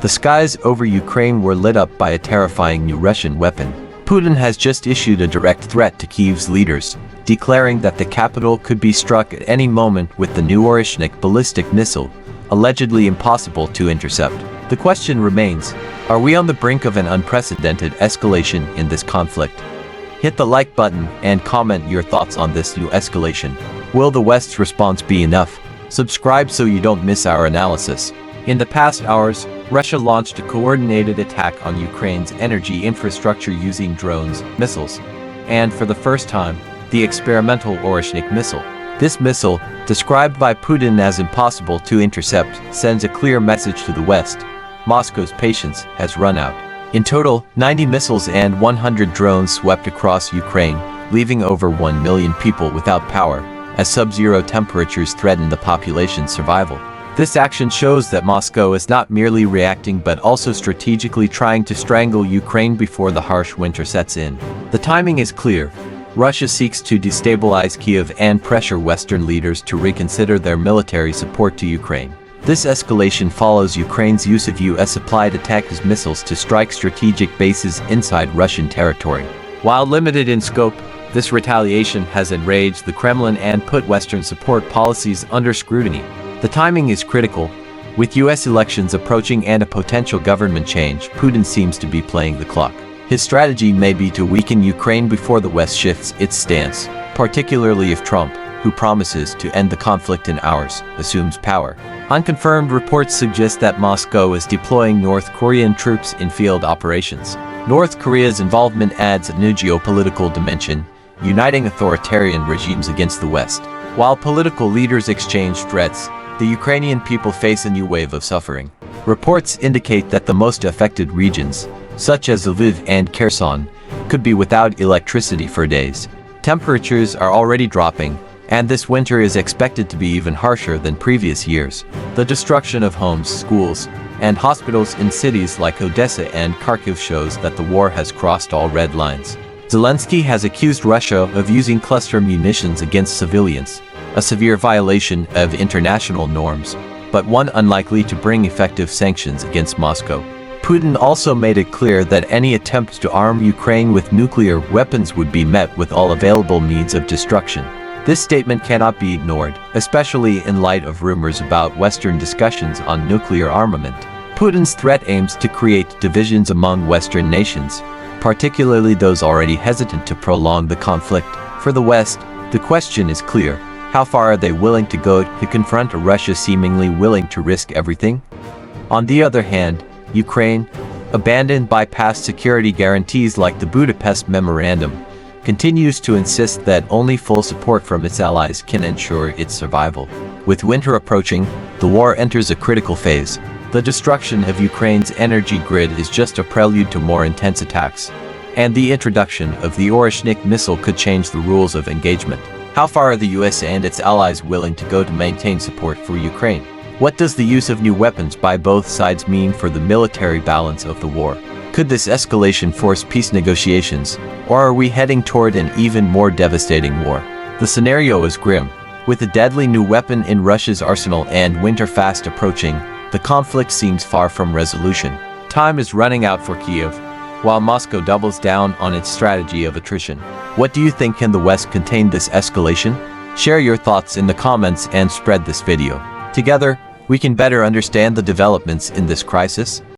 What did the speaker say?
The skies over Ukraine were lit up by a terrifying new Russian weapon. Putin has just issued a direct threat to Kyiv's leaders, declaring that the capital could be struck at any moment with the new Oreshnik ballistic missile, allegedly impossible to intercept. The question remains, are we on the brink of an unprecedented escalation in this conflict? Hit the like button and comment your thoughts on this new escalation. Will the West's response be enough? Subscribe so you don't miss our analysis. In the past hours, Russia launched a coordinated attack on Ukraine's energy infrastructure using drones, missiles, and for the first time, the experimental Oreshnik missile. This missile, described by Putin as impossible to intercept, sends a clear message to the West. Moscow's patience has run out. In total, 90 missiles and 100 drones swept across Ukraine, leaving over 1 million people without power, as sub-zero temperatures threaten the population's survival. This action shows that Moscow is not merely reacting but also strategically trying to strangle Ukraine before the harsh winter sets in. The timing is clear. Russia seeks to destabilize Kyiv and pressure Western leaders to reconsider their military support to Ukraine. This escalation follows Ukraine's use of US-supplied ATACMS missiles to strike strategic bases inside Russian territory. While limited in scope, this retaliation has enraged the Kremlin and put Western support policies under scrutiny. The timing is critical. With US elections approaching and a potential government change, Putin seems to be playing the clock. His strategy may be to weaken Ukraine before the West shifts its stance, particularly if Trump, who promises to end the conflict in hours, assumes power. Unconfirmed reports suggest that Moscow is deploying North Korean troops in field operations. North Korea's involvement adds a new geopolitical dimension, uniting authoritarian regimes against the West. While political leaders exchange threats, the Ukrainian people face a new wave of suffering. Reports indicate that the most affected regions, such as Lviv and Kherson, could be without electricity for days. Temperatures are already dropping, and this winter is expected to be even harsher than previous years. The destruction of homes, schools, and hospitals in cities like Odessa and Kharkiv shows that the war has crossed all red lines. Zelensky has accused Russia of using cluster munitions against civilians, a severe violation of international norms, but one unlikely to bring effective sanctions against Moscow. Putin also made it clear that any attempt to arm Ukraine with nuclear weapons would be met with all available means of destruction. This statement cannot be ignored, especially in light of rumors about Western discussions on nuclear armament. Putin's threat aims to create divisions among Western nations, particularly those already hesitant to prolong the conflict. For the West, the question is clear. How far are they willing to go to confront a Russia seemingly willing to risk everything? On the other hand, Ukraine, abandoned by past security guarantees like the Budapest Memorandum, continues to insist that only full support from its allies can ensure its survival. With winter approaching, the war enters a critical phase. The destruction of Ukraine's energy grid is just a prelude to more intense attacks, and the introduction of the Oreshnik missile could change the rules of engagement. How far are the US and its allies willing to go to maintain support for Ukraine? What does the use of new weapons by both sides mean for the military balance of the war? Could this escalation force peace negotiations, or are we heading toward an even more devastating war? The scenario is grim. With a deadly new weapon in Russia's arsenal and winter fast approaching, the conflict seems far from resolution. Time is running out for Kyiv, while Moscow doubles down on its strategy of attrition. What do you think? Can the West contain this escalation? Share your thoughts in the comments and spread this video. Together, we can better understand the developments in this crisis.